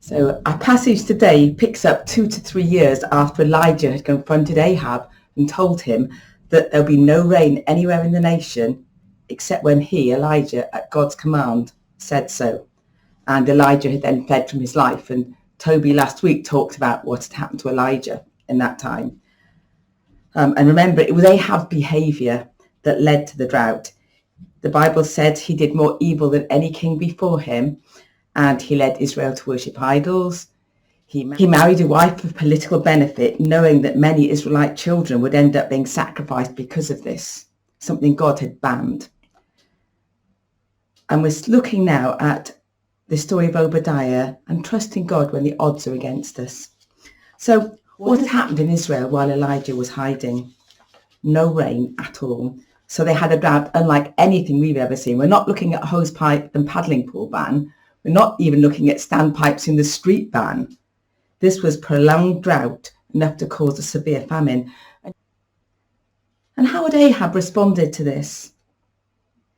So our passage today picks up 2 to 3 years after Elijah had confronted Ahab and told him that there'll be no rain anywhere in the nation except when he, Elijah, at God's command, said so. And Elijah had then fled from his life. And Toby last week talked about what had happened to Elijah in that time. And remember, it was Ahab's behaviour that led to the drought. The Bible said he did more evil than any king before him, and he led Israel to worship idols. He married a wife for political benefit, knowing that many Israelite children would end up being sacrificed because of this, something God had banned. And we're looking now at the story of Obadiah and trusting God when the odds are against us. So what had happened in Israel while Elijah was hiding? No rain at all. So they had a drought unlike anything we've ever seen. We're not looking at hosepipe and paddling pool ban. We're not even looking at standpipes in the street ban. This was prolonged drought, enough to cause a severe famine. And how had Ahab responded to this?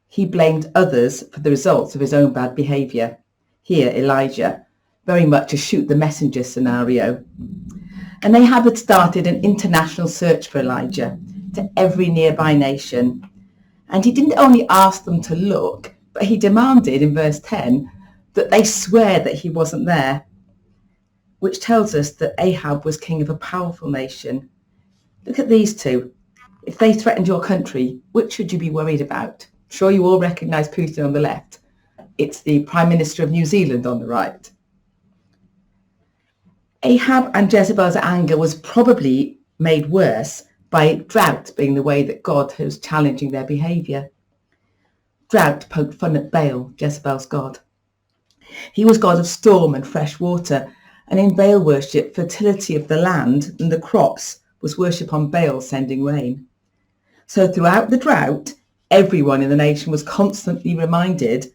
He blamed others for the results of his own bad behaviour. Here, Elijah, very much a shoot the messenger scenario. And Ahab had started an international search for Elijah to every nearby nation. And he didn't only ask them to look, but he demanded in verse 10 that they swear that he wasn't there, which tells us that Ahab was king of a powerful nation. Look at these two. If they threatened your country, which should you be worried about? Sure, you all recognise Putin on the left. It's the Prime Minister of New Zealand on the right. Ahab and Jezebel's anger was probably made worse by drought being the way that God was challenging their behaviour. Drought poked fun at Baal, Jezebel's god. He was god of storm and fresh water, and in Baal worship, fertility of the land and the crops was worship on Baal sending rain. So throughout the drought, everyone in the nation was constantly reminded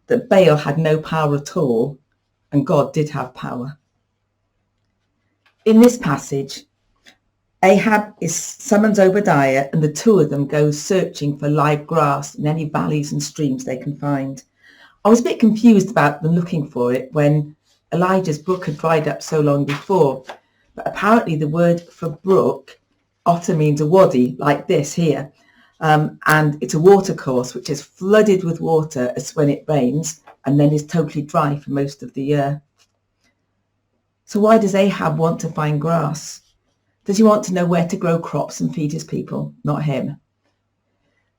that Baal had no power at all, and God did have power. In this passage, Ahab summons Obadiah, and the two of them go searching for live grass in any valleys and streams they can find. I was a bit confused about them looking for it when Elijah's brook had dried up so long before, but apparently the word for brook often means a wadi, like this here, and it's a watercourse which is flooded with water as when it rains and then is totally dry for most of the year. So why does Ahab want to find grass? Does he want to know where to grow crops and feed his people? Not him.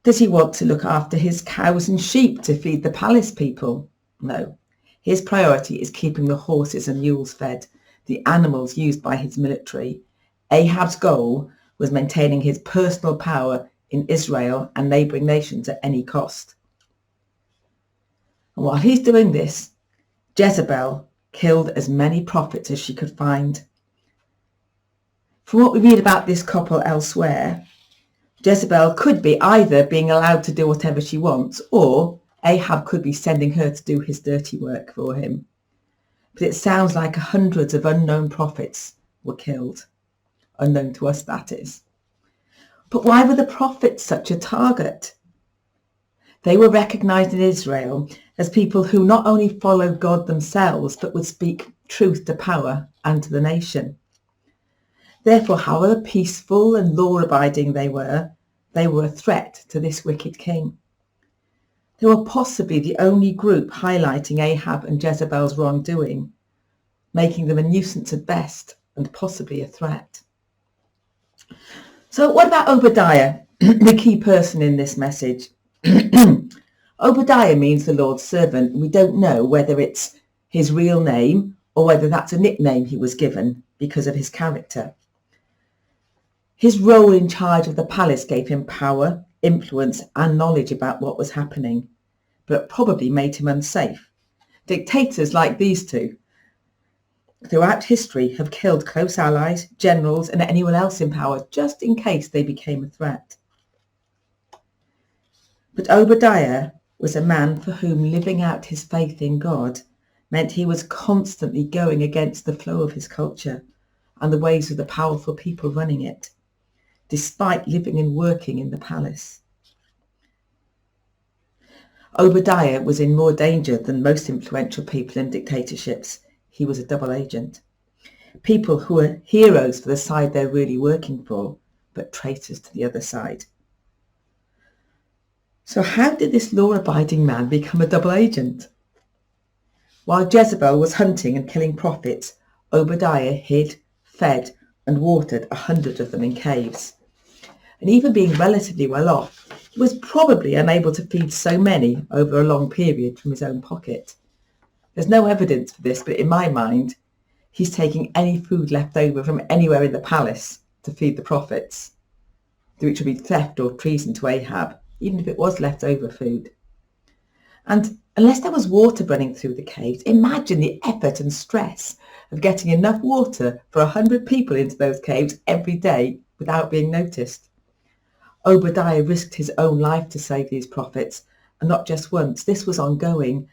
Does he want to look after his cows and sheep to feed the palace people? No. His priority is keeping the horses and mules fed, the animals used by his military. Ahab's goal was maintaining his personal power in Israel and neighbouring nations at any cost. And while he's doing this, Jezebel killed as many prophets as she could find. From what we read about this couple elsewhere, Jezebel could be either being allowed to do whatever she wants, or Ahab could be sending her to do his dirty work for him. But it sounds like hundreds of unknown prophets were killed. Unknown to us, that is. But why were the prophets such a target? They were recognised in Israel as people who not only followed God themselves, but would speak truth to power and to the nation. Therefore, however peaceful and law-abiding they were a threat to this wicked king. They were possibly the only group highlighting Ahab and Jezebel's wrongdoing, making them a nuisance at best and possibly a threat. So what about Obadiah, the key person in this message? Obadiah means the Lord's servant. We don't know whether it's his real name or whether that's a nickname he was given because of his character. His role in charge of the palace gave him power, influence and knowledge about what was happening, but probably made him unsafe. Dictators like these two throughout history have killed close allies, generals and anyone else in power just in case they became a threat. But Obadiah was a man for whom living out his faith in God meant he was constantly going against the flow of his culture and the ways of the powerful people running it, despite living and working in the palace. Obadiah was in more danger than most influential people in dictatorships. he was a double agent. People who are heroes for the side they're really working for, but traitors to the other side. So how did this law-abiding man become a double agent? While Jezebel was hunting and killing prophets, Obadiah hid, fed and watered 100 of them in caves. And even being relatively well off, he was probably unable to feed so many over a long period from his own pocket. There's no evidence for this, but in my mind, he's taking any food left over from anywhere in the palace to feed the prophets, which would be theft or treason to Ahab, even if it was leftover food. And unless there was water running through the caves, imagine the effort and stress of getting enough water for 100 people into those caves every day without being noticed. Obadiah risked his own life to save these prophets, and not just once. This was ongoing,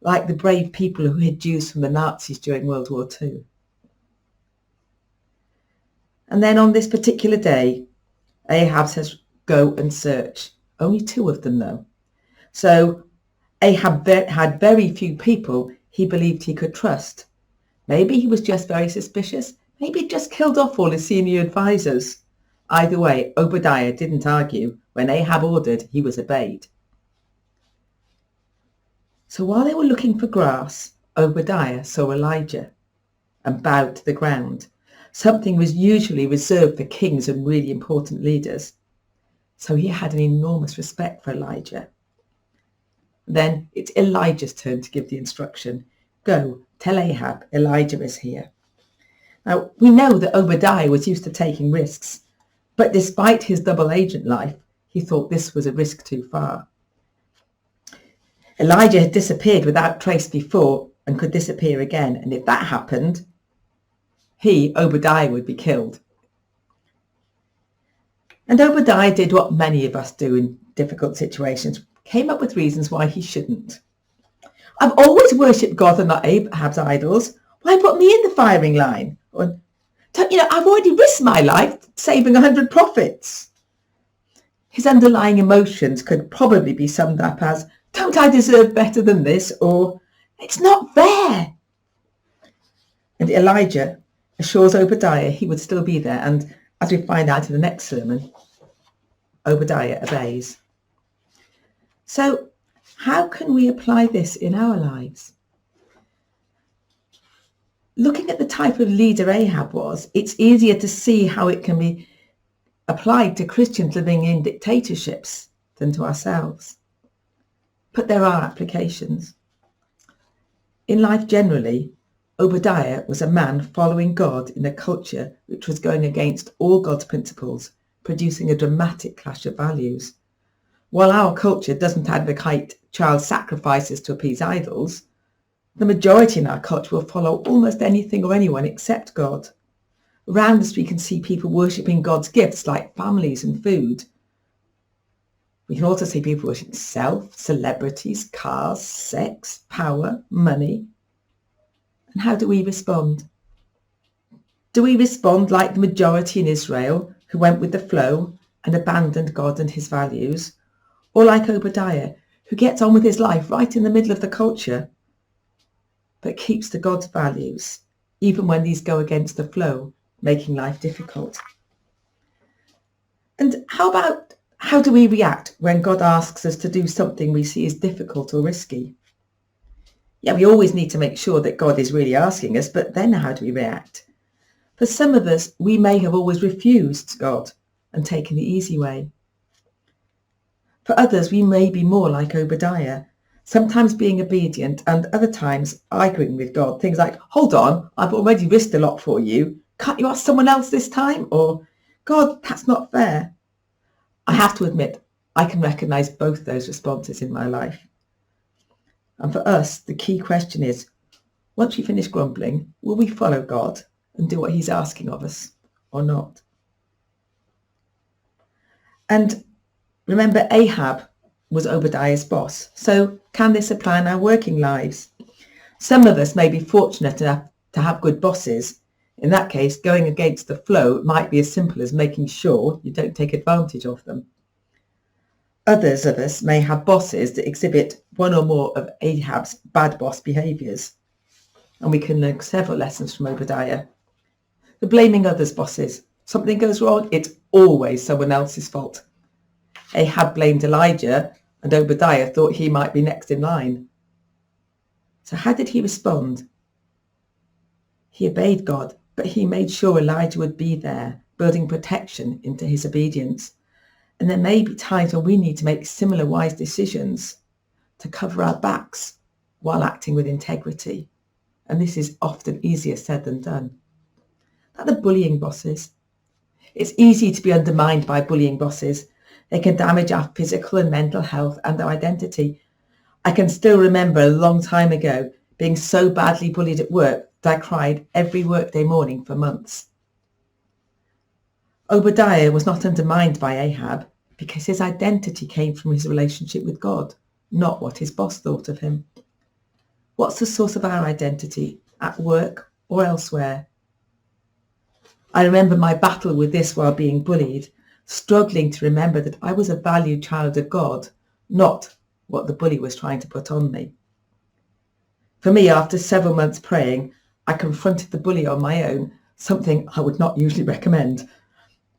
like the brave people who hid Jews from the Nazis during World War II. And then on this particular day, Ahab says, go and search. Only 2 of them, though. So Ahab had very few people he believed he could trust. Maybe he was just very suspicious. Maybe he just killed off all his senior advisors. Either way, Obadiah didn't argue. When Ahab ordered, he was obeyed. So while they were looking for grass, Obadiah saw Elijah and bowed to the ground. Something was usually reserved for kings and really important leaders. So he had an enormous respect for Elijah. Then it's Elijah's turn to give the instruction. Go, tell Ahab, Elijah is here. Now, we know that Obadiah was used to taking risks, but despite his double agent life, he thought this was a risk too far. Elijah had disappeared without trace before and could disappear again, and if that happened, he, Obadiah, would be killed. And Obadiah did what many of us do in difficult situations, came up with reasons why he shouldn't. I've always worshipped God and not Ahab's idols. Why put me in the firing line? Or, I've already risked my life saving 100 prophets. His underlying emotions could probably be summed up as, don't I deserve better than this? Or, it's not fair. And Elijah assures Obadiah he would still be there. And as we find out in the next sermon, Obadiah obeys. So how can we apply this in our lives? Looking at the type of leader Ahab was, it's easier to see how it can be applied to Christians living in dictatorships than to ourselves. But there are applications. In life generally, Obadiah was a man following God in a culture which was going against all God's principles, producing a dramatic clash of values. While our culture doesn't advocate child sacrifices to appease idols, the majority in our culture will follow almost anything or anyone except God. Around us we can see people worshipping God's gifts like families and food. We can also see people worshipping self, celebrities, cars, sex, power, money. And how do we respond? Do we respond like the majority in Israel who went with the flow and abandoned God and his values? Or like Obadiah, who gets on with his life right in the middle of the culture, but keeps to God's values, even when these go against the flow, making life difficult? And how do we react when God asks us to do something we see as difficult or risky? Yeah, we always need to make sure that God is really asking us, but then how do we react? For some of us, we may have always refused God and taken the easy way. For others, we may be more like Obadiah, sometimes being obedient and other times arguing with God. Things like, hold on, I've already risked a lot for you. Can't you ask someone else this time? Or, God, that's not fair. I have to admit, I can recognise both those responses in my life. And for us, the key question is, once we finish grumbling, will we follow God and do what he's asking of us or not? And remember, Ahab was Obadiah's boss. So can this apply in our working lives? Some of us may be fortunate enough to have good bosses. In that case, going against the flow might be as simple as making sure you don't take advantage of them. Others of us may have bosses that exhibit one or more of Ahab's bad boss behaviours. and we can learn several lessons from Obadiah. The blaming others bosses. Something goes wrong, it's always someone else's fault. Ahab blamed Elijah, and Obadiah thought he might be next in line. So how did he respond? He obeyed God, but he made sure Elijah would be there, building protection into his obedience. And there may be times when we need to make similar wise decisions to cover our backs while acting with integrity. And this is often easier said than done. Now the bullying bosses. It's easy to be undermined by bullying bosses. They can damage our physical and mental health and our identity. I can still remember a long time ago being so badly bullied at work that I cried every workday morning for months. Obadiah was not undermined by Ahab because his identity came from his relationship with God, not what his boss thought of him. What's the source of our identity, at work or elsewhere? I remember my battle with this while being bullied, struggling to remember that I was a valued child of God, not what the bully was trying to put on me. For me, after several months praying, I confronted the bully on my own, something I would not usually recommend.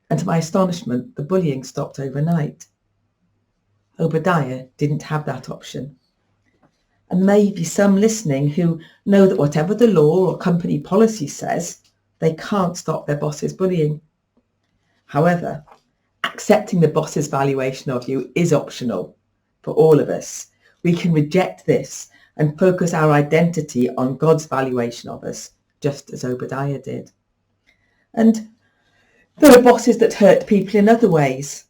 And to my astonishment, the bullying stopped overnight. Obadiah didn't have that option. And maybe some listening who know that whatever the law or company policy says, they can't stop their boss's bullying. However, accepting the boss's valuation of you is optional for all of us. We can reject this and focus our identity on God's valuation of us, just as Obadiah did. And there are bosses that hurt people in other ways.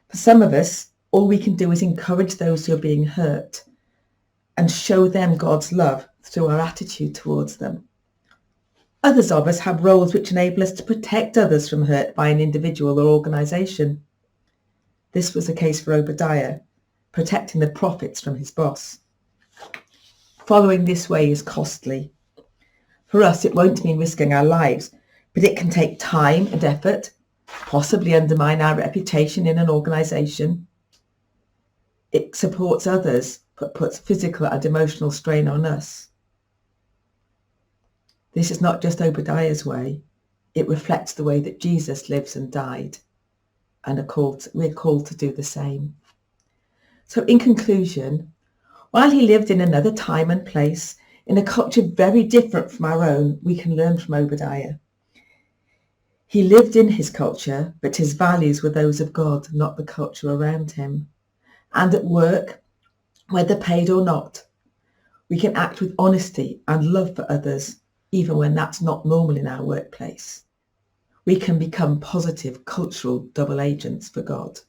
For some of us, all we can do is encourage those who are being hurt and show them God's love through our attitude towards them. Others of us have roles which enable us to protect others from hurt by an individual or organisation. This was the case for Obadiah, protecting the prophets from his boss. Following this way is costly. For us, it won't mean risking our lives, but it can take time and effort, possibly undermine our reputation in an organisation. It supports others, but puts physical and emotional strain on us. This is not just Obadiah's way. It reflects the way that Jesus lives and died, and we're called to do the same. So in conclusion, while he lived in another time and place, in a culture very different from our own, we can learn from Obadiah. He lived in his culture, but his values were those of God, not the culture around him. And at work, whether paid or not, we can act with honesty and love for others, even when that's not normal in our workplace. We can become positive cultural double agents for God.